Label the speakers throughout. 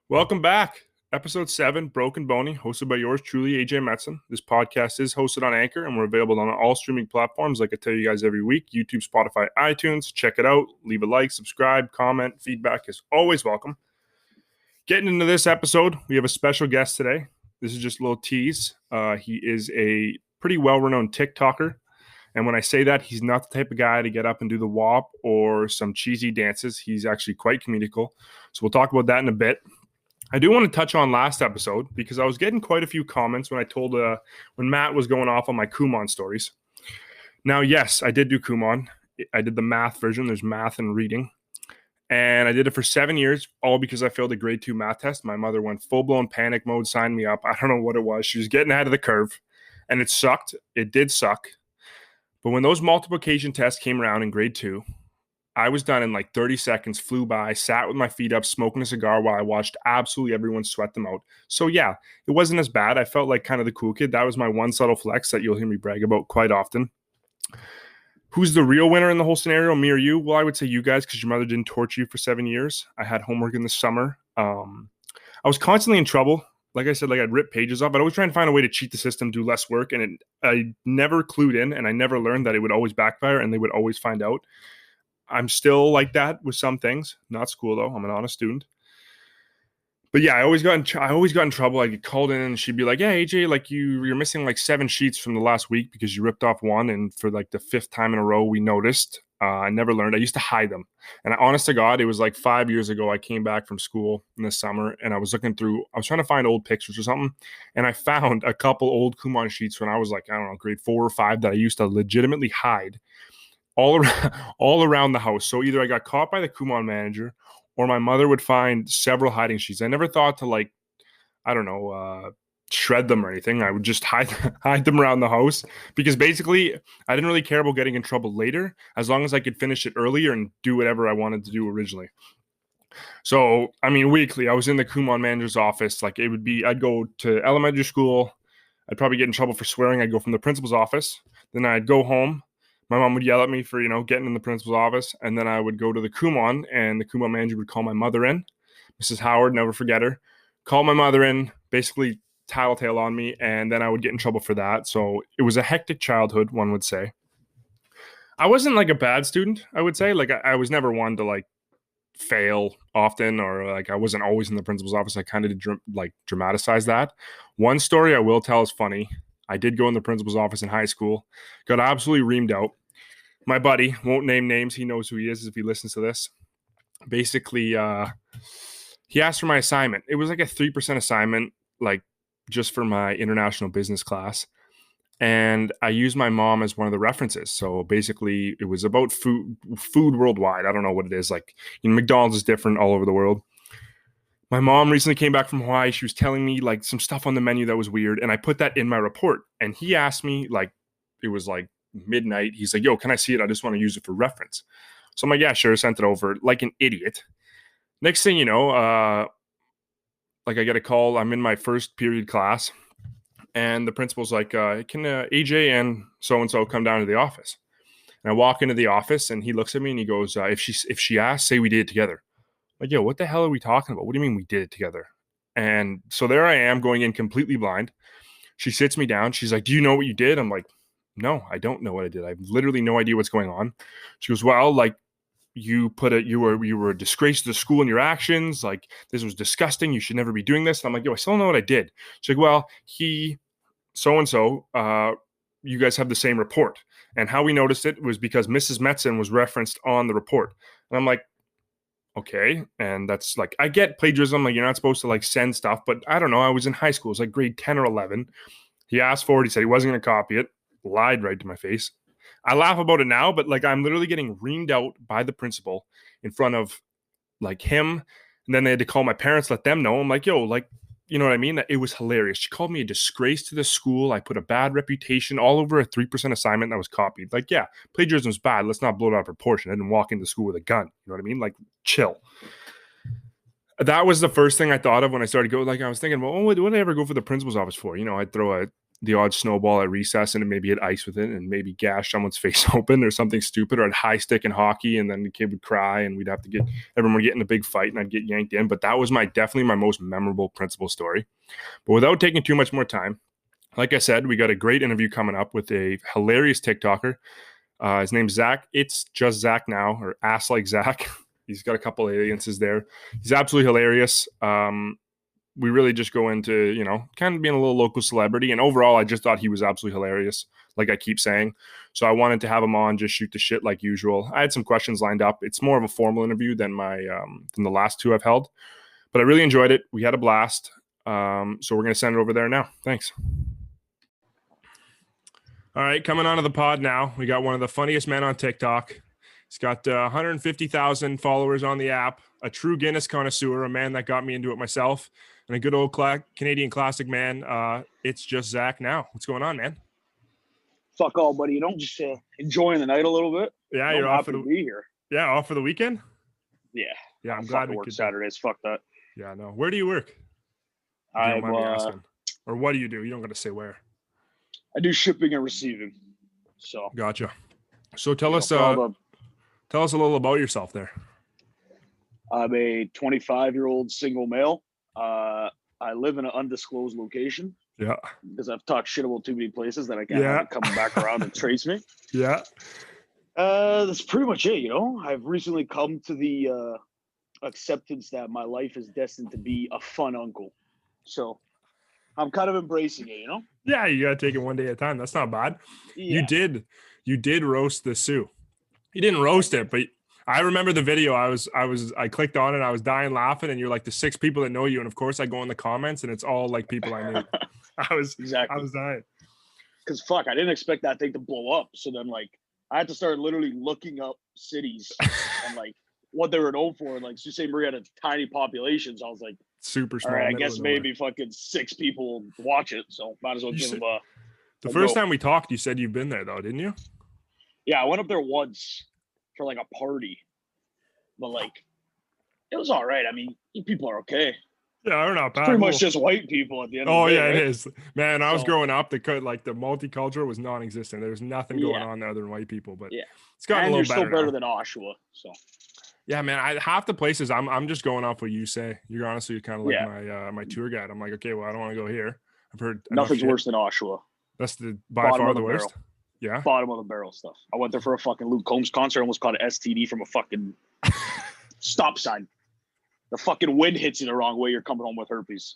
Speaker 1: Welcome back. Episode 7, Broken Boney, hosted by yours truly, AJ Metzen. This podcast is hosted on Anchor, and we're available on all streaming platforms like I tell you guys every week, YouTube, Spotify, iTunes. Check it out. Leave a like, subscribe, comment. Feedback is always welcome. Getting into this episode, we have a special guest today. This is just a little tease. He is a pretty well-renowned TikToker. And when I say that, he's not the type of guy to get up and do the WAP or some cheesy dances. He's actually quite comedical. So we'll talk about that in a bit. I do want to touch on last episode because I was getting quite a few comments when I told when Matt was going off on my Kumon stories. Now, yes, I did do Kumon. I did the math version. There's math and reading. And I did it for 7 years, all because I failed a grade 2 math test. My mother went full-blown panic mode, signed me up. I don't know what it was. She was getting ahead of the curve, and it sucked. It did suck. But when those multiplication tests came around in grade 2, I was done in like 30 seconds, flew by, sat with my feet up, smoking a cigar while I watched absolutely everyone sweat them out. So yeah, it wasn't as bad. I felt like kind of the cool kid. That was my one subtle flex that you'll hear me brag about quite often. Who's the real winner in the whole scenario, me or you? Well, I would say you guys because your mother didn't torture you for 7 years. I had homework in the summer. I was constantly in trouble. Like I said, like I'd rip pages off. I'd always try and find a way to cheat the system, do less work. And I never clued in and I never learned that it would always backfire and they would always find out. I'm still like that with some things. Not school, though. I'm an honest student. But yeah, I always got in trouble. I'd get called in and she'd be like, yeah, AJ, like you're missing like 7 sheets from the last week because you ripped off one. And for like the 5th time in a row, we noticed. I never learned. I used to hide them. And honest to God, it was like 5 years ago. I came back from school in the summer and I was trying to find old pictures or something. And I found a couple old Kumon sheets when I was like, I don't know, grade 4 or 5 that I used to legitimately hide all around the house. So either I got caught by the Kumon manager or my mother would find several hiding sheets. I never thought to shred them or anything. I would just hide them around the house because basically I didn't really care about getting in trouble later as long as I could finish it earlier and do whatever I wanted to do originally. So, I mean, weekly I was in the Kumon manager's office. Like I'd go to elementary school. I'd probably get in trouble for swearing. I'd go from the principal's office. Then I'd go home. My mom would yell at me for, getting in the principal's office. And then I would go to the Kumon and the Kumon manager would call my mother in. Mrs. Howard, never forget her. Call my mother in, basically tattletale on me. And then I would get in trouble for that. So it was a hectic childhood, one would say. I wasn't like a bad student, I would say. Like I was never one to like fail often or like I wasn't always in the principal's office. I kind of did dramatize that. One story I will tell is funny. I did go in the principal's office in high school, got absolutely reamed out. My buddy, won't name names, he knows who he is if he listens to this. Basically, he asked for my assignment. It was like a 3% assignment, like just for my international business class. And I used my mom as one of the references. So basically, it was about food worldwide. I don't know what it is. Like, McDonald's is different all over the world. My mom recently came back from Hawaii. She was telling me like some stuff on the menu that was weird. And I put that in my report. And he asked me, like, it was like midnight. He's like, yo, can I see it? I just want to use it for reference. So I'm like, yeah, sure. Sent it over like an idiot. Next thing you know, like I get a call. I'm in my first period class. And the principal's like, can AJ and so-and-so come down to the office? And I walk into the office and he looks at me and he goes, if she asks, say we did it together. Like, yo, what the hell are we talking about? What do you mean we did it together? And so there I am going in completely blind. She sits me down. She's like, do you know what you did? I'm like, no, I don't know what I did. I have literally no idea what's going on. She goes, well, like you were a disgrace to the school in your actions. Like this was disgusting. You should never be doing this. And I'm like, yo, I still don't know what I did. She's like, well, so-and-so, you guys have the same report. And how we noticed it was because Mrs. Metzen was referenced on the report. And I'm like, okay. And that's like, I get plagiarism. Like you're not supposed to like send stuff, but I don't know. I was in high school. It was like grade 10 or 11. He asked for it. He said he wasn't going to copy it. Lied right to my face. I laugh about it now, but like I'm literally getting reamed out by the principal in front of like him. And then they had to call my parents, let them know. I'm like, yo, like, you know what I mean? It was hilarious. She called me a disgrace to the school. I put a bad reputation all over a 3% assignment that was copied. Like, yeah, plagiarism is bad. Let's not blow it out of proportion. I didn't walk into school with a gun. You know what I mean? Like, chill. That was the first thing I thought of when I started going. Like, I was thinking, well, what would I ever go for the principal's office for? You know, I'd throw a the odd snowball at recess and it maybe hit ice with it and maybe gash someone's face open or something stupid, or I'd high stick in hockey and then the kid would cry and we'd have to get everyone would get in a big fight and I'd get yanked in. But that was definitely my most memorable principal story. But without taking too much more time, like I said, we got a great interview coming up with a hilarious TikToker. His name's Zach. Itsjustzacknow, or Ass Like Zach. He's got a couple aliases there. He's absolutely hilarious. We really just go into, kind of being a little local celebrity. And overall, I just thought he was absolutely hilarious, like I keep saying. So I wanted to have him on, just shoot the shit like usual. I had some questions lined up. It's more of a formal interview than than the last two I've held. But I really enjoyed it. We had a blast. So we're going to send it over there now. Thanks. All right, coming onto the pod now. We got one of the funniest men on TikTok. He's got 150,000 followers on the app, a true Guinness connoisseur, a man that got me into it myself, and a good old Canadian classic man. Itsjustzacknow. What's going on, man?
Speaker 2: Fuck all, buddy. Just enjoying the night a little bit.
Speaker 1: Yeah, you're off for
Speaker 2: to be here.
Speaker 1: Yeah, off for the weekend?
Speaker 2: Yeah.
Speaker 1: Yeah, I'm glad we
Speaker 2: work
Speaker 1: could.
Speaker 2: Saturdays. Fuck that.
Speaker 1: Yeah, no. Where do you work?
Speaker 2: I'm
Speaker 1: or what do you do? You don't got to say where.
Speaker 2: I do shipping and receiving. So
Speaker 1: gotcha. So tell us a little about yourself there.
Speaker 2: I'm a 25-year-old single male. I live in an undisclosed location.
Speaker 1: Yeah.
Speaker 2: Because I've talked shit about too many places that I can't have it come back around and trace me.
Speaker 1: Yeah.
Speaker 2: That's pretty much it, I've recently come to the acceptance that my life is destined to be a fun uncle. So I'm kind of embracing it,
Speaker 1: Yeah, you gotta take it one day at a time. That's not bad.
Speaker 2: Yeah.
Speaker 1: You did roast the Sioux. You didn't roast it, but I remember the video. I clicked on it. I was dying laughing, and you're like the 6 people that know you, and of course I go in the comments, and it's all like people I knew. I was dying.
Speaker 2: Because fuck, I didn't expect that thing to blow up. So then I had to start literally looking up cities and what they were known for. Like Sault Ste. Marie had a tiny population, so I was like,
Speaker 1: super small.
Speaker 2: All right, I guess maybe fucking 6 people watch it, so might as well give them
Speaker 1: the first time we talked, you said you've been there though, didn't you?
Speaker 2: Yeah, I went up there once for a party, but it was all right. I mean, people are okay.
Speaker 1: Yeah, they're not bad.
Speaker 2: It's pretty much just white people at the end of the day.
Speaker 1: Oh yeah,
Speaker 2: right?
Speaker 1: It is. Man, I was growing up, the multicultural was non-existent. There was nothing going on there other than white people, but it's gotten a little better.
Speaker 2: You're still better than Oshawa, so.
Speaker 1: Yeah, man. Half the places I'm just going off what you say. You're honestly kind of like my tour guide. I'm like, okay, well, I don't want to go here. I've heard
Speaker 2: nothing's worse than Oshawa.
Speaker 1: That's by far the worst.
Speaker 2: Barrel.
Speaker 1: Yeah.
Speaker 2: Bottom of the barrel stuff. I went there for a fucking Luke Combs concert. Almost caught an STD from a fucking stop sign. The fucking wind hits you the wrong way. You're coming home with herpes.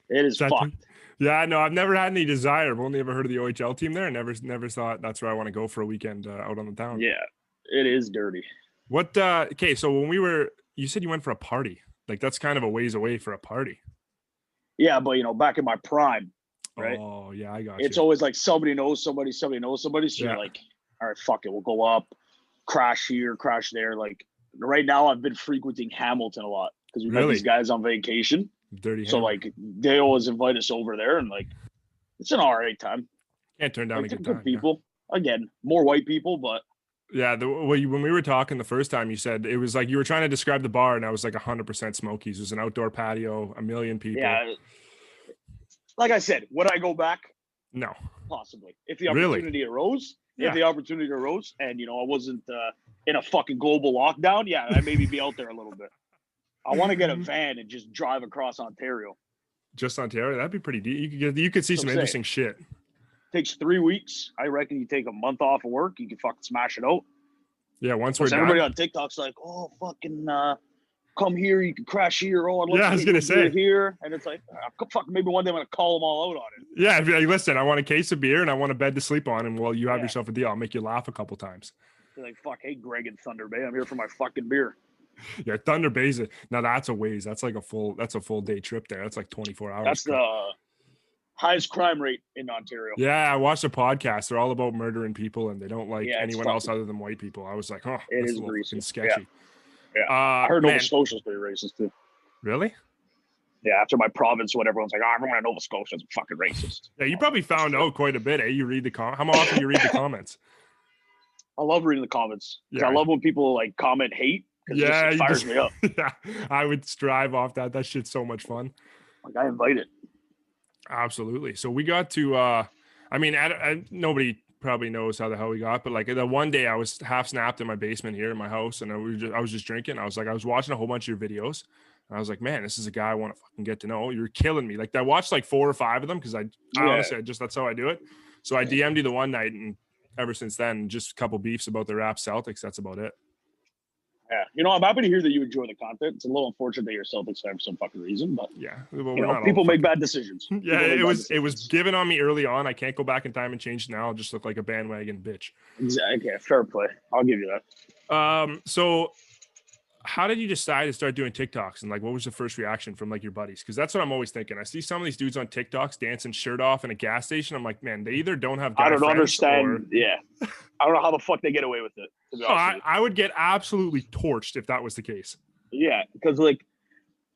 Speaker 2: It is fucked.
Speaker 1: Yeah, no, I've never had any desire. I've only ever heard of the OHL team there. Never thought that's where I want to go for a weekend out on the town.
Speaker 2: Yeah, it is dirty.
Speaker 1: What? Okay, so when you said you went for a party. That's kind of a ways away for a party.
Speaker 2: Yeah, but back in my prime, right?
Speaker 1: Oh yeah, I got
Speaker 2: you. It's always somebody knows somebody. So you're like, all right, fuck it, we'll go up, crash here, crash there. Right now, I've been frequenting Hamilton a lot because we've got these guys on vacation.
Speaker 1: Dirty.
Speaker 2: So they always invite us over there, and it's an all right time.
Speaker 1: Can't turn down a good time.
Speaker 2: People again, more white people, but.
Speaker 1: Yeah, when we were talking the first time, you said it was you were trying to describe the bar, and I was 100% Smokies. It was an outdoor patio, 1 million people.
Speaker 2: Yeah, like I said, would I go back?
Speaker 1: No,
Speaker 2: possibly if the opportunity arose. If the opportunity arose, and I wasn't in a fucking global lockdown, I'd maybe be out there a little bit. I want to get a van and just drive across Ontario.
Speaker 1: Just Ontario, that'd be pretty deep. You could see some interesting shit.
Speaker 2: Takes 3 weeks. I reckon you take a month off of work, you can fucking smash it out.
Speaker 1: Yeah, once we're
Speaker 2: everybody
Speaker 1: done.
Speaker 2: on TikTok's like, oh, fucking come here, you can crash here. Oh,
Speaker 1: I was gonna say
Speaker 2: here, and it's fuck, maybe one day I'm gonna call them all out on it.
Speaker 1: Yeah, be listen, I want a case of beer and I want a bed to sleep on, and you have yourself a deal. I'll make you laugh a couple times.
Speaker 2: They're like, fuck, hey, Greg and Thunder Bay, I'm here for my fucking beer.
Speaker 1: Yeah, Thunder Bay's now that's a ways. That's a full day trip there. That's 24 hours.
Speaker 2: That's the highest crime rate in Ontario.
Speaker 1: Yeah, I watched a podcast. They're all about murdering people, and they don't like anyone else other than white people. I was like, oh,
Speaker 2: it
Speaker 1: that's
Speaker 2: is
Speaker 1: a little sketchy.
Speaker 2: Yeah. I heard Nova Scotia's pretty racist too.
Speaker 1: Really?
Speaker 2: Yeah, after my province, when everyone's like, everyone in Nova Scotia is fucking racist.
Speaker 1: Yeah, you probably found out quite a bit, eh? You read the how often do you read the comments?
Speaker 2: I love reading the comments. Yeah. I love when people comment hate.
Speaker 1: Yeah,
Speaker 2: it fires me up.
Speaker 1: Yeah, I would strive off that. That shit's so much fun.
Speaker 2: I invite it.
Speaker 1: Absolutely. So we got to, I mean, nobody probably knows how the hell we got, but like the one day I was half snapped in my basement here in my house, and I was just drinking. I was watching a whole bunch of your videos, and I was like, man, this is a guy I want to fucking get to know. You're killing me. Like I watched like 4 or 5 of them because I honestly, that's how I do it. So I DM'd you the one night, and ever since then, just a couple beefs about the Raps Celtics. That's about it.
Speaker 2: Yeah, you know, I'm happy to hear that you enjoy the content. It's a little unfortunate that you're a Celtics fan for some fucking reason, but
Speaker 1: yeah, well,
Speaker 2: you know, people make bad decisions.
Speaker 1: Yeah, it was given on me early on. I can't go back in time and change it now. I'll just look like a bandwagon bitch.
Speaker 2: Exactly. Fair play. I'll give you
Speaker 1: that. So how did you decide to start doing TikToks, and like what was the first reaction from like your buddies? Because that's what I'm always thinking. I see some of these dudes on TikToks dancing shirt off in a gas station. I'm like, man, they either don't have
Speaker 2: I don't understand. Yeah, I don't know how the fuck they get away with it. To be honest,
Speaker 1: I would get absolutely torched if that was the case.
Speaker 2: Yeah, because like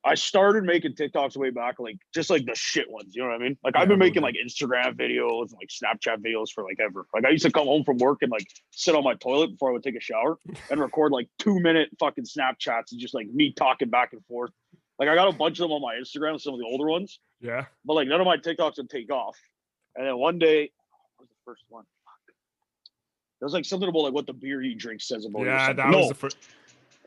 Speaker 2: I started making TikToks way back, like just like the shit ones. You know what I mean? Like I've been making like Instagram videos and like Snapchat videos for like ever. Like I used to come home from work and like sit on my toilet before I would take a shower and record like 2-minute fucking Snapchats and just like me talking back and forth. Like I got a bunch of them on my Instagram, some of the older ones.
Speaker 1: Yeah.
Speaker 2: But like none of my TikToks would take off. And then one day, what was the first one? There was like something about like what the beer you drink says about it.
Speaker 1: Yeah, that was the first.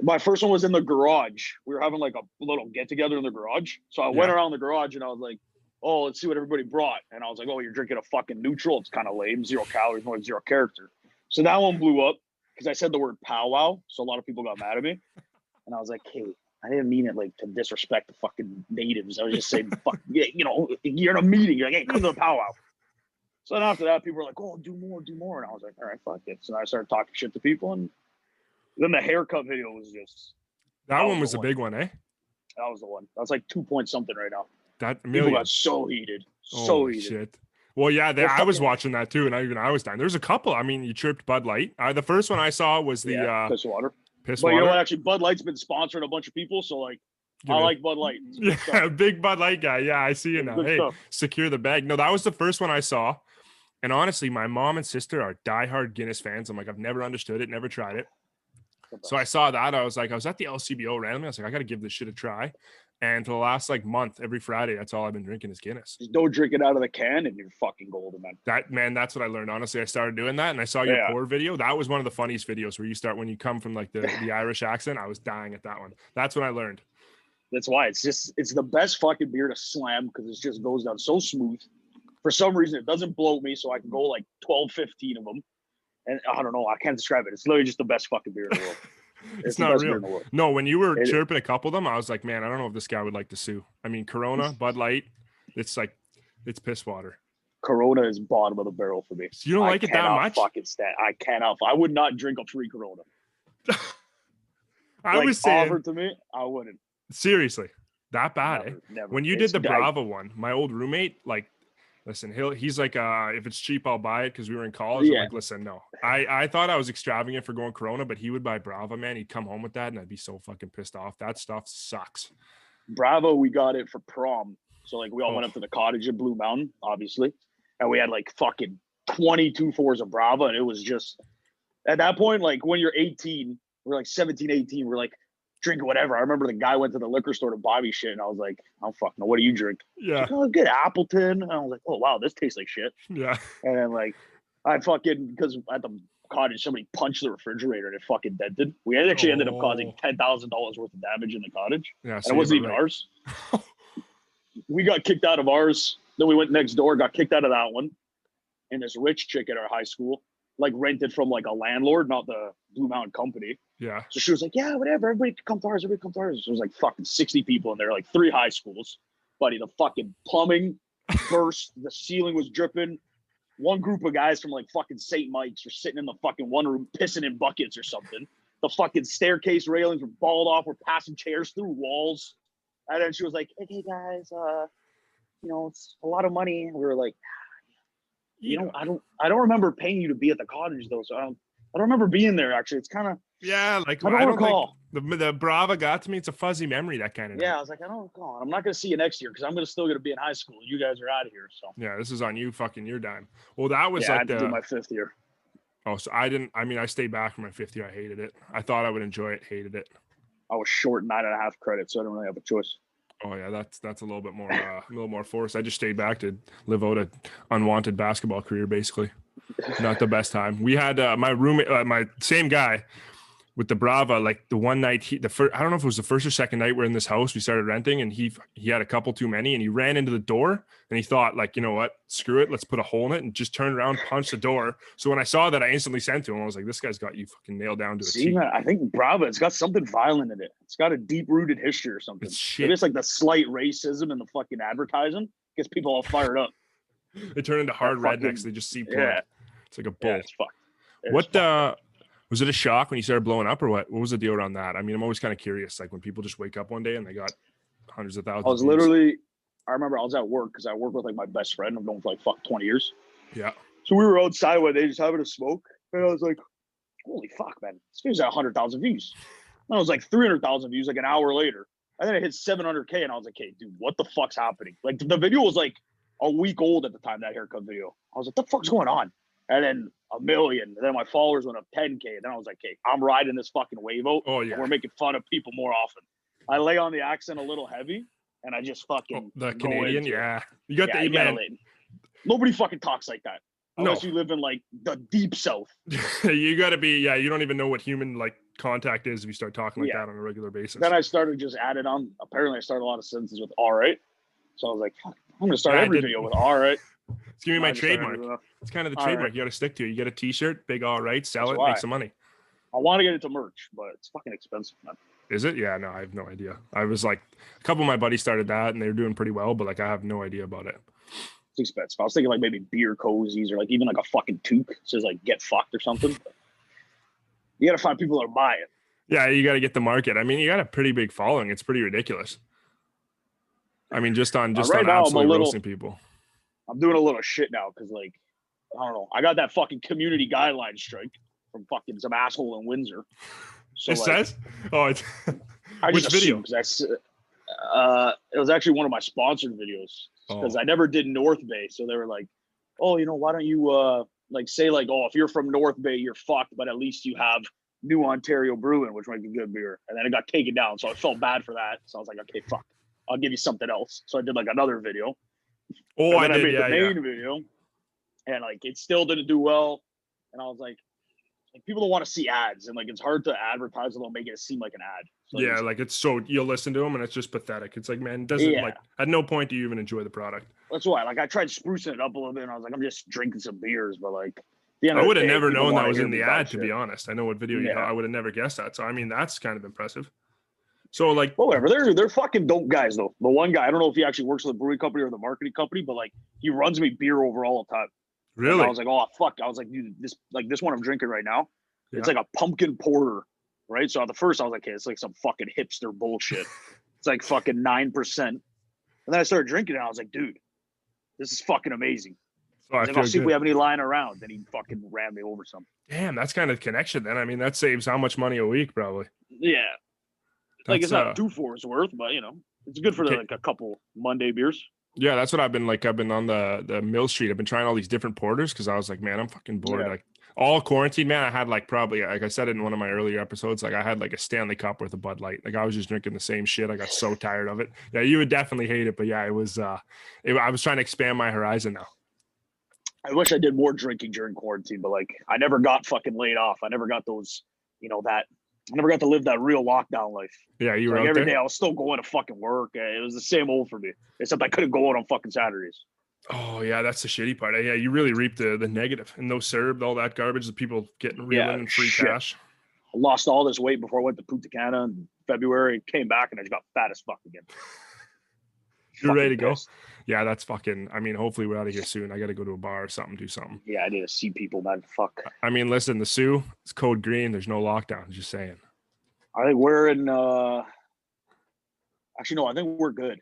Speaker 2: My first one was in the garage. We were having like a little get together in the garage. So I went around the garage and I was like, oh, let's see what everybody brought. And I was like, oh, you're drinking a fucking neutral. It's kind of lame. 0 calories, more than 0 character. So that one blew up because I said the word powwow. So a lot of people got mad at me. And I was like, hey, I didn't mean it like to disrespect the fucking natives. I was just saying, fuck, you know, you're in a meeting. You're like, hey, come to the powwow. So then after that, people were like, oh, do more. And I was like, all right, fuck it. So I started talking shit to people, and then the haircut video was just...
Speaker 1: That one was a big one, eh?
Speaker 2: That was the one. That's like 2 point something right now.
Speaker 1: People
Speaker 2: got so heated.
Speaker 1: Shit. Well, yeah, I was watching that too, and I was dying. There's a couple. I mean, you chirped Bud Light. The first one I saw was the
Speaker 2: piss water.
Speaker 1: Piss
Speaker 2: water.
Speaker 1: You
Speaker 2: know what? Actually, Bud Light's been sponsoring a bunch of people, so like, I like Bud Light.
Speaker 1: Yeah, big Bud Light guy. Yeah, I see it now. Hey, secure the bag. No, that was the first one I saw. And honestly, my mom and sister are diehard Guinness fans. I'm like, I've never understood it, never tried it. So I saw that. I was at the LCBO randomly. I was like, I got to give this shit a try. And for the last like month, every Friday, that's all I've been drinking is Guinness.
Speaker 2: Just don't drink it out of the can and you're fucking golden, man.
Speaker 1: That's what I learned. Honestly, I started doing that, and I saw your pour video. That was one of the funniest videos where you start when you come from like the Irish accent. I was dying at that one. That's when I learned.
Speaker 2: That's why it's the best fucking beer to slam because it just goes down so smooth. For some reason, it doesn't bloat me, so I can go like 12, 15 of them. And I don't know. I can't describe it. It's literally just the best fucking beer in the world.
Speaker 1: It's not real. No, when you were chirping a couple of them, I was like, man, I don't know if this guy would like to sue. I mean, Corona, Bud Light, it's piss water.
Speaker 2: Corona is bottom of the barrel for me.
Speaker 1: So you don't like it that much?
Speaker 2: I cannot. I would not drink a free Corona.
Speaker 1: I was saying,
Speaker 2: offered to me, I wouldn't.
Speaker 1: Seriously, that bad?
Speaker 2: Never.
Speaker 1: When you did the Brava one, my old roommate, like, listen, he's like, if it's cheap, I'll buy it because we were in college. I'm like, listen, no. I thought I was extravagant for going Corona, but he would buy Brava, man. He'd come home with that, and I'd be so fucking pissed off. That stuff sucks.
Speaker 2: Bravo, we got it for prom. So, like, we all went up to the cottage at Blue Mountain, obviously. And we had, like, fucking 22 fours of Brava. And it was just, at that point, like, when you're 18, we're like 17, 18, we're like, drink whatever. I remember the guy went to the liquor store to buy me shit, and I was like, I don't fucking know. What do you drink?
Speaker 1: Yeah.
Speaker 2: Like, oh, good Appleton. And I was like, oh, wow, this tastes like shit.
Speaker 1: Yeah.
Speaker 2: And then, like, I fucking, because at the cottage, somebody punched the refrigerator and it fucking dented. We actually ended up causing $10,000 worth of damage in the cottage.
Speaker 1: Yeah.
Speaker 2: And it wasn't even ours. We got kicked out of ours. Then we went next door, got kicked out of that one. And this rich chick at our high school, like, rented from like a landlord, not the Blue Mountain company.
Speaker 1: Yeah.
Speaker 2: So she was like, yeah, whatever. Everybody can come to ours. Everybody come to ours. There was like fucking 60 people in there, like 3 high schools. Buddy, the fucking plumbing burst. The ceiling was dripping. One group of guys from like fucking St. Mike's were sitting in the fucking one room pissing in buckets or something. The fucking staircase railings were balled off. We're passing chairs through walls. And then she was like, hey guys, you know, it's a lot of money. And we were like, you know, I don't remember paying you to be at the cottage though. So I don't remember being there actually. It's kind of,
Speaker 1: like,
Speaker 2: I don't recall.
Speaker 1: Think the Brava got to me. It's a fuzzy memory, that kind of
Speaker 2: I was like, I don't recall. I'm not going to see you next year because I'm still going to be in high school. You guys are out of here. So
Speaker 1: yeah, this is on you fucking your dime. Well, that was
Speaker 2: I had to do my 5th year.
Speaker 1: Oh, so I stayed back for my 5th year. I hated it. I thought I would enjoy it. Hated it.
Speaker 2: I was short 9.5 credits, so I don't really have a choice.
Speaker 1: Oh yeah, that's a little more forced. I just stayed back to live out an unwanted basketball career, basically. Not the best time. We had my roommate, my same guy with the Brava, like the one night I don't know if it was the first or second night we're in this house, we started renting, and he had a couple too many, and he ran into the door, and he thought, like, you know what, screw it, let's put a hole in it, and just turned around, punched the door. So when I saw that, I instantly sent to him. I was like, this guy's got you fucking nailed down to a T.
Speaker 2: Man, I think Brava, it's got something violent in it. It's got a deep-rooted history or something.
Speaker 1: It's shit.
Speaker 2: It's like the slight racism in the fucking advertising gets people all fired up.
Speaker 1: They turn into hard rednecks. They just see blood. Yeah. It's like a bull.
Speaker 2: Yeah, it's fucked.
Speaker 1: Was it a shock when you started blowing up, or what? What was the deal around that? I mean, I'm always kind of curious, like when people just wake up one day and they got hundreds of thousands.
Speaker 2: I remember I was at work because I work with like my best friend. I've known for like 20 years.
Speaker 1: Yeah.
Speaker 2: So we were outside one day just having a smoke, and I was like, holy fuck, man. This video's at 100,000 views. And I was like 300,000 views like an hour later. And then it hit 700K, and I was like, hey, dude, what the fuck's happening? Like, the video was like a week old at the time, that haircut video. I was like, what the fuck's going on? And then 1 million. And then my followers went up 10K. Then I was like, hey, I'm riding this fucking wave out.
Speaker 1: Oh, yeah.
Speaker 2: We're making fun of people more often. I lay on the accent a little heavy, and I just fucking
Speaker 1: the Canadian, yeah. You got the man.
Speaker 2: Nobody fucking talks like that. Unless you live in like the deep south.
Speaker 1: You got to be, you don't even know what human like contact is if you start talking like that on a regular basis.
Speaker 2: Then I started just adding on. Apparently I started a lot of sentences with all right. So I was like, fuck, I'm going to start every video with all right.
Speaker 1: It's giving me my trademark. It's kind of the trademark. You got to stick to it. You get a t-shirt, big all right, sell it, make some money.
Speaker 2: I want to get into merch, but it's fucking expensive, man.
Speaker 1: Is it? Yeah, no, I have no idea. I was like, a couple of my buddies started that and they were doing pretty well, but like I have no idea about it.
Speaker 2: It's expensive. I was thinking like maybe beer cozies or like even like a fucking toque says like get fucked or something. But you got to find people that buy it.
Speaker 1: Yeah, you got to get the market. I mean, you got a pretty big following. It's pretty ridiculous. I mean, just on absolutely roasting people.
Speaker 2: I'm doing a little shit now because, like, I don't know. I got that fucking community guideline strike from fucking some asshole in Windsor. So,
Speaker 1: it says? Oh, it's
Speaker 2: which video? Because it was actually one of my sponsored videos because I never did North Bay. So they were like, oh, you know, why don't you like say like, oh, if you're from North Bay, you're fucked, but at least you have New Ontario Brewing, which might be good beer. And then it got taken down. So I felt bad for that. So I was like, okay, fuck. I'll give you something else. So I did like another video.
Speaker 1: Oh,
Speaker 2: I made the main video, and like it still didn't do well. And I was like people don't want to see ads, and like it's hard to advertise without making it seem like an ad. So
Speaker 1: like it's so you'll listen to them, and it's just pathetic. It's like, man, it doesn't like at no point do you even enjoy the product.
Speaker 2: That's why. Like I tried sprucing it up a little bit, and I was like, I'm just drinking some beers, but like
Speaker 1: I would have never known that was in the ad. To be honest, I know what video you have. I would have never guessed that. So I mean, that's kind of impressive. So like,
Speaker 2: well, whatever. They're fucking dope guys though. The one guy, I don't know if he actually works for the brewing company or the marketing company, but like he runs me beer over all the time.
Speaker 1: Really?
Speaker 2: And I was like, oh fuck. I was like, dude, this one I'm drinking right now. It's like a pumpkin porter, right? So at the first I was like, hey, it's like some fucking hipster bullshit. It's like fucking 9%. And then I started drinking it, and I was like, dude, this is fucking amazing. So I'll see if we have any lying around. Then he fucking ran me over some.
Speaker 1: Damn, that's kind of connection then. I mean, that saves how much money a week, probably.
Speaker 2: Yeah. Like it's not 2 for its worth, but you know, it's good for like a couple Monday beers.
Speaker 1: Yeah, that's what I've been like. I've been on the Mill Street. I've been trying all these different porters because I was like, man, I'm fucking bored. Yeah. Like all quarantine, man. I had like probably, like I said it in one of my earlier episodes, like I had like a Stanley Cup worth of Bud Light. Like I was just drinking the same shit. I got so tired of it. Yeah, you would definitely hate it, but yeah, it was. I was trying to expand my horizon now.
Speaker 2: I wish I did more drinking during quarantine, but like I never got fucking laid off. I never got those, you know, that. I never got to live that real lockdown life.
Speaker 1: Yeah, you were
Speaker 2: like
Speaker 1: out
Speaker 2: every
Speaker 1: there?
Speaker 2: day I was still going to fucking work. It was the same old for me, except I couldn't go out on fucking Saturdays.
Speaker 1: Oh, yeah, that's the shitty part. Yeah, you really reaped the negative. And no served, all that garbage, the people getting real in free cash.
Speaker 2: I lost all this weight before I went to Punta Cana in February. Came back, and I just got fat as fuck again.
Speaker 1: You're ready to go? Yeah, that's fucking, I mean, hopefully we're out of here soon. I got to go to a bar or something, do something.
Speaker 2: Yeah, I need to see people, man. Fuck.
Speaker 1: I mean, listen, the Sioux, it's code green. There's no lockdown. Just saying.
Speaker 2: I think we're in, actually, no, I think we're good.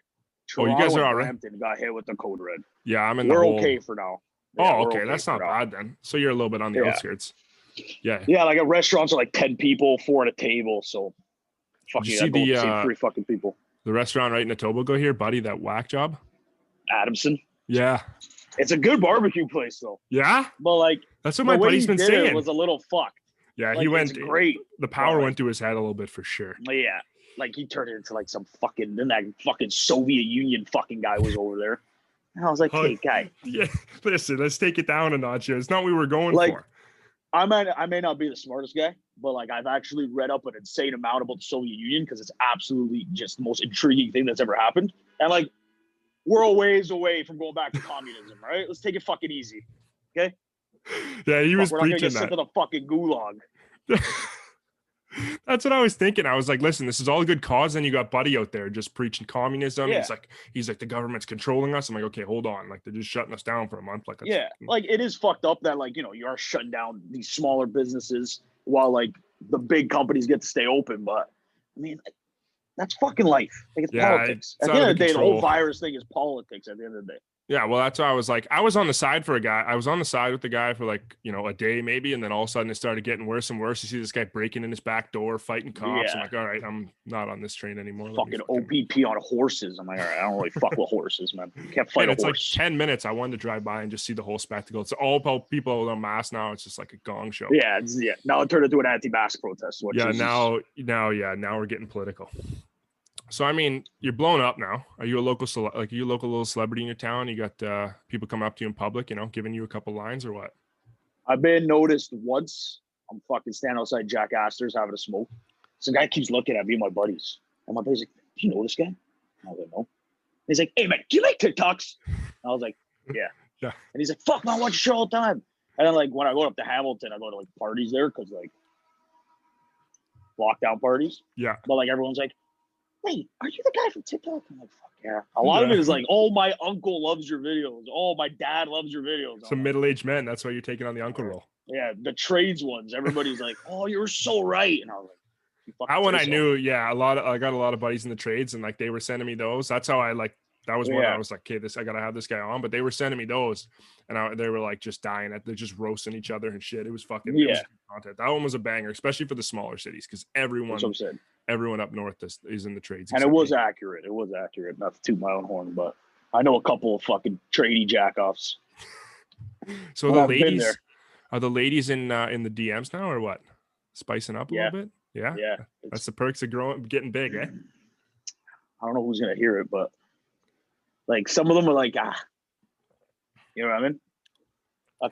Speaker 1: Toronto, you guys are all right.
Speaker 2: Brampton got hit with the code red.
Speaker 1: Yeah, I'm in
Speaker 2: We're okay for now.
Speaker 1: Yeah, okay. That's not bad then. So you're a little bit on the outskirts. Yeah.
Speaker 2: Yeah, like a restaurants are like 10 people, 4 at a table. So fuck you, see 3 fucking people.
Speaker 1: The restaurant right in Etobicoke here, buddy, that whack job.
Speaker 2: Adamson.
Speaker 1: Yeah.
Speaker 2: It's a good barbecue place though.
Speaker 1: Yeah?
Speaker 2: But like
Speaker 1: that's what my buddy's been saying.
Speaker 2: It was a little fucked.
Speaker 1: Yeah,
Speaker 2: like,
Speaker 1: he went
Speaker 2: great.
Speaker 1: The power went to his head a little bit for sure.
Speaker 2: Yeah. like he turned it into like some fucking, then that fucking Soviet Union fucking guy was over there. And I was like, hey, guy.
Speaker 1: Yeah, listen, let's take it down a notch here. It's not what we were going
Speaker 2: like,
Speaker 1: for.
Speaker 2: I may not be the smartest guy, but like I've actually read up an insane amount about the Soviet Union because it's absolutely just the most intriguing thing that's ever happened. And like, we're a ways away from going back to communism, right? Let's take it fucking easy, okay?
Speaker 1: Yeah, he was
Speaker 2: we're not gonna
Speaker 1: preaching
Speaker 2: get sent to the fucking gulag.
Speaker 1: That's what I was thinking. I was like, listen, this is all a good cause. Then you got Buddy out there just preaching communism.
Speaker 2: Yeah.
Speaker 1: He's like, the government's controlling us. I'm like, okay, hold on. Like, they're just shutting us down for a month. Like,
Speaker 2: yeah, like it is fucked up that like, you know, you are shutting down these smaller businesses while like the big companies get to stay open. But I mean, like, that's fucking life. Like it's politics. At the end of the day, the whole virus thing is politics at the end of the day.
Speaker 1: Yeah, well, that's why I was like, I was on the side for a guy. I was on the side with the guy for like, you know, a day maybe. And then all of a sudden it started getting worse and worse. You see this guy breaking in his back door, fighting cops. Yeah. I'm like, all right, I'm not on this train anymore.
Speaker 2: Fucking OPP on horses. I'm like, all right, I don't really fuck with horses, man. You can't fight a horse.
Speaker 1: It's like 10 minutes. I wanted to drive by and just see the whole spectacle. It's all about people with a mask now. It's just like a gong show.
Speaker 2: Yeah, now it turned into an anti-mask protest.
Speaker 1: Now we're getting political. So, I mean, you're blown up now. Are you a local little celebrity in your town? You got people coming up to you in public, you know, giving you a couple lines or what?
Speaker 2: I've been noticed once. I'm fucking standing outside Jack Astor's having a smoke. Some guy keeps looking at me and my buddies. And my buddy's like, do you know this guy? I was like, no. He's like, hey, man, do you make TikToks? And I was like, yeah.
Speaker 1: Yeah.
Speaker 2: And he's like, fuck, man, I watch your show all the time. And then, like, when I go up to Hamilton, I go to, like, parties there because, like, lockdown parties.
Speaker 1: Yeah.
Speaker 2: But, like, everyone's like, wait, are you the guy from TikTok? I'm like, fuck yeah. A lot of it is like, oh, my uncle loves your videos. Oh, my dad loves your videos.
Speaker 1: Some middle-aged men. That's why you're taking on the uncle role.
Speaker 2: Yeah, the trades ones. Everybody's like, oh, you're so right. And I was like,
Speaker 1: that one I knew. Yeah, I got a lot of buddies in the trades, and like they were sending me those. That's how I like. That was when I was like, okay, I gotta have this guy on. But they were sending me those, and they were like just dying at. They're just roasting each other and shit. It was fucking content. That one was a banger, especially for the smaller cities, because everyone up north is in the trades.
Speaker 2: And it was accurate. It was accurate. Not to toot my own horn, but I know a couple of fucking tradie jackoffs.
Speaker 1: So are the ladies in the DMs now or what? Spicing up a little bit? Yeah.
Speaker 2: Yeah.
Speaker 1: That's the perks of getting big, eh?
Speaker 2: I don't know who's gonna hear it, but like some of them are like, you know what I mean? A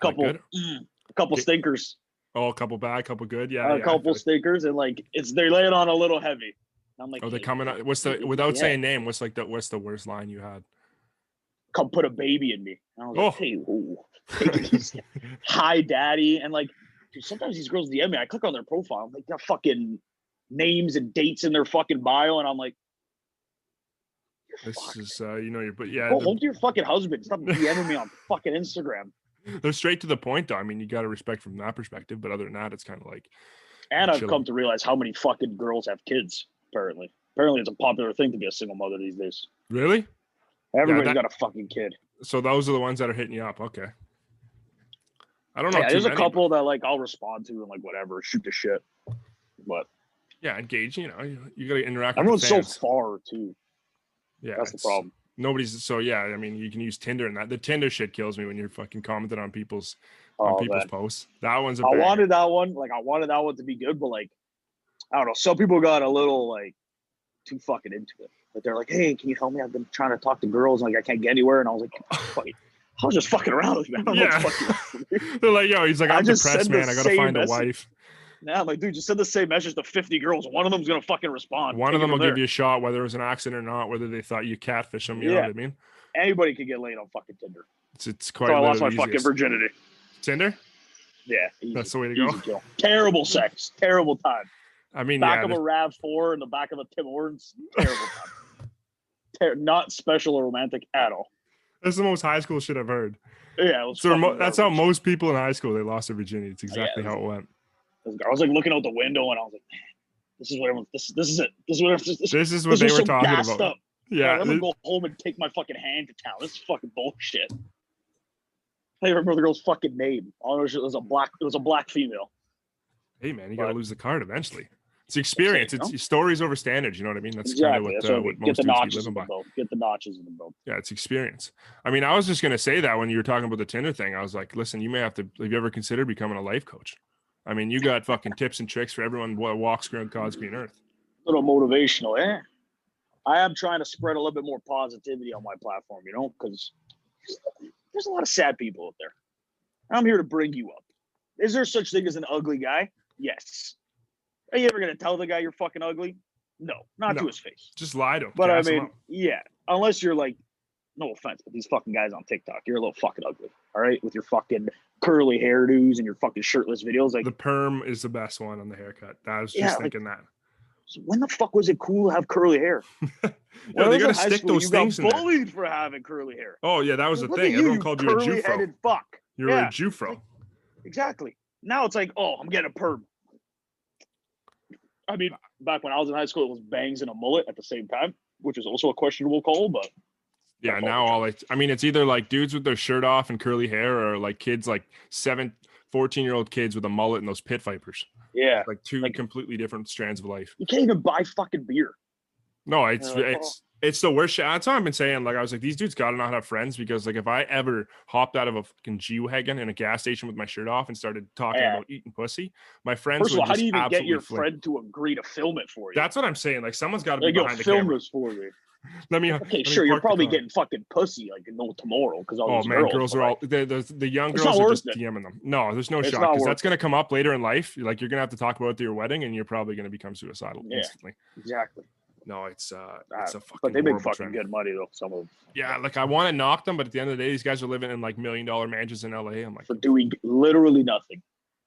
Speaker 2: couple stinkers.
Speaker 1: Oh, a couple bad, a couple good. Yeah.
Speaker 2: A couple stinkers, and like they're laying on a little heavy. I'm like,
Speaker 1: they're coming up. What's without saying name? What's the worst line you had?
Speaker 2: Come put a baby in me. And I was like, hey, whoa. Hi, daddy. And like, dude, sometimes these girls DM me. I click on their profile. Like, got fucking names and dates in their fucking bio, and I'm like,
Speaker 1: this is go
Speaker 2: home to your fucking husband. Stop DMing me on fucking Instagram.
Speaker 1: They're straight to the point, though. I mean, you got to respect from that perspective, but other than that, it's kind of like.
Speaker 2: And I've come to realize how many fucking girls have kids. Apparently, it's a popular thing to be a single mother these days.
Speaker 1: Really?
Speaker 2: Everybody's got a fucking kid.
Speaker 1: So those are the ones that are hitting you up. Okay. I don't know.
Speaker 2: Yeah, there's a couple that like I'll respond to and like whatever, shoot the shit. But
Speaker 1: yeah, engage. You know, you got to interact.
Speaker 2: Everyone's so far too.
Speaker 1: Yeah,
Speaker 2: that's the problem.
Speaker 1: Nobody's so yeah. I mean, you can use Tinder and that. The Tinder shit kills me when you're fucking commenting on people's posts. That one's I
Speaker 2: wanted that one. Like I wanted that one to be good, but like I don't know. Some people got a little like too fucking into it. Like they're like, hey, can you help me? I've been trying to talk to girls and like I can't get anywhere. And I was like, I was just fucking around with you. I don't know what fucking
Speaker 1: they're like, yo, he's like, I'm depressed, man. I gotta find a wife.
Speaker 2: Yeah, I'm like, dude, just send the same message to 50 girls. One of them's gonna fucking respond.
Speaker 1: One of them will give you a shot, whether it was an accident or not, whether they thought you catfish them. You know what I mean?
Speaker 2: Anybody can get laid on fucking Tinder.
Speaker 1: It's quite.
Speaker 2: So I lost my fucking virginity.
Speaker 1: Tinder?
Speaker 2: Yeah,
Speaker 1: that's the way to go.
Speaker 2: Kill. Terrible sex, terrible time.
Speaker 1: I mean,
Speaker 2: back of a RAV4 in the back of a Tim Hortons, terrible time. Not special or romantic at all.
Speaker 1: That's the most high school shit I've heard.
Speaker 2: Yeah,
Speaker 1: that's how most people in high school they lost their virginity. It's exactly how it went.
Speaker 2: I was like looking out the window and I was like, this is what everyone. This is it.
Speaker 1: This is what they were talking about.
Speaker 2: Up. Yeah, I'm gonna go home and take my fucking hand to town. This is fucking bullshit. I remember the girl's fucking name. All it was a black female.
Speaker 1: Hey man, you gotta lose the card eventually. It's experience. It's stories over standards. You know what I mean? That's exactly
Speaker 2: kind of what most dudes be living by. Get the notches in the belt.
Speaker 1: Yeah, it's experience. I mean, I was just gonna say that when you were talking about the Tinder thing, I was like, listen, you may have to. Have you ever considered becoming a life coach? I mean, you got fucking tips and tricks for everyone what walks around God's green earth.
Speaker 2: little motivational, I am trying to spread a little bit more positivity on my platform, because there's a lot of sad people out there. I'm here to bring you up. Is there such thing as an ugly guy? Yes. Are you ever going to tell the guy you're fucking ugly? No, not to his face.
Speaker 1: Just lie to him.
Speaker 2: But I mean, unless you're like, no offense, but these fucking guys on TikTok, you're a little fucking ugly, all right? With your fucking curly hairdos and your fucking shirtless videos. Like,
Speaker 1: the perm is the best one on the haircut. I was just thinking that.
Speaker 2: So when the fuck was it cool to have curly hair?
Speaker 1: They gotta stick those things in there.
Speaker 2: You got bullied for having curly hair.
Speaker 1: Oh yeah, that was the thing. Everyone called you a Jufro.
Speaker 2: Curly-headed fuck.
Speaker 1: You were a Jufro.
Speaker 2: Like, exactly. Now it's like, oh, I'm getting a perm. I mean, back when I was in high school, it was bangs and a mullet at the same time, which is also a questionable call, but
Speaker 1: yeah, now it's either like dudes with their shirt off and curly hair, or like kids like 14-year-old kids with a mullet and those pit vipers.
Speaker 2: Yeah.
Speaker 1: Like two completely different strands of life.
Speaker 2: You can't even buy fucking beer.
Speaker 1: No, it's the worst shit. That's what I've been saying. Like, I was like, these dudes gotta not have friends, because like if I ever hopped out of a fucking G-Wagon in a gas station with my shirt off and started talking about eating pussy, my friends
Speaker 2: First of all, how do you even get your
Speaker 1: flip.
Speaker 2: friend to agree to film it for you?
Speaker 1: That's what I'm saying. Like, someone's got to be behind the camera.
Speaker 2: Film this for me.
Speaker 1: Okay,
Speaker 2: sure, you're probably getting fucking pussy like no tomorrow, because all these
Speaker 1: girls are all the young girls are just DMing them. No, there's no shot, because that's going to come up later in life. Like, you're going to have to talk about it at your wedding, and you're probably going to become suicidal instantly.
Speaker 2: Exactly.
Speaker 1: No, it's a fucking.
Speaker 2: But they make fucking
Speaker 1: trend.
Speaker 2: good money though. Some of them.
Speaker 1: Yeah, like I want to knock them, but at the end of the day, these guys are living in like $1 million mansions in LA. I'm like,
Speaker 2: for doing literally nothing.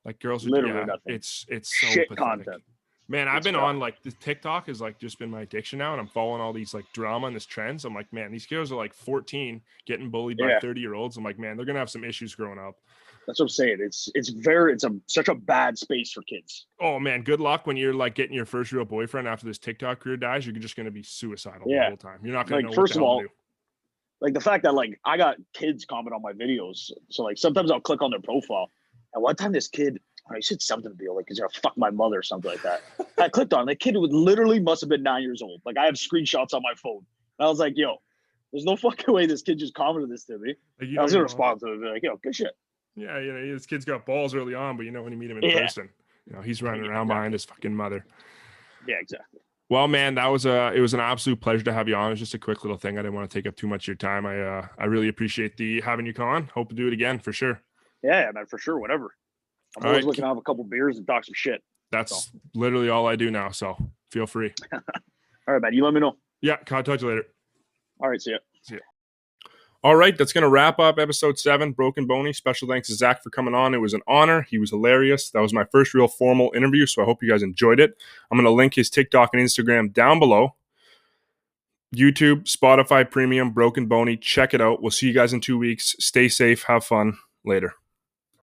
Speaker 1: Like, girls are
Speaker 2: literally nothing.
Speaker 1: It's so
Speaker 2: shit
Speaker 1: pathetic.
Speaker 2: Content.
Speaker 1: Man, I've been on like the TikTok has like just been my addiction now, and I'm following all these like drama and this trends. I'm like, man, these girls are like 14 getting bullied by 30-year-olds. I'm like, man, they're gonna have some issues growing up.
Speaker 2: That's what I'm saying. It's such a bad space for kids.
Speaker 1: Oh man, good luck when you're like getting your first real boyfriend after this TikTok career dies. You're just gonna be suicidal the whole time. You're not gonna know
Speaker 2: first
Speaker 1: what the hell to do.
Speaker 2: Like the fact that like I got kids comment on my videos, so like sometimes I'll click on their profile, and one time this kid. I said something to be like, "Is gonna fuck my mother" or something like that. I clicked on it. The kid must have been 9 years old. Like, I have screenshots on my phone. And I was like, "Yo, there's no fucking way this kid just commented this to me." Like, I was gonna respond to it, be like, "Yo, good shit."
Speaker 1: Yeah, this kid's got balls early on, but when you meet him in person, he's running around behind his fucking mother.
Speaker 2: Yeah, exactly.
Speaker 1: Well, man, it was an absolute pleasure to have you on. It was just a quick little thing. I didn't want to take up too much of your time. I really appreciate having you on. Hope to do it again for sure.
Speaker 2: Yeah, man, for sure. Whatever. I'm always looking to have a couple beers and talk some shit.
Speaker 1: That's literally all I do now, so feel free.
Speaker 2: All right, man. You let me know.
Speaker 1: Yeah, talk to you later.
Speaker 2: All right, see ya.
Speaker 1: All right, that's going to wrap up episode 7, Broken Boney. Special thanks to Zach for coming on. It was an honor. He was hilarious. That was my first real formal interview, so I hope you guys enjoyed it. I'm going to link his TikTok and Instagram down below. YouTube, Spotify Premium, Broken Boney. Check it out. We'll see you guys in 2 weeks. Stay safe. Have fun. Later.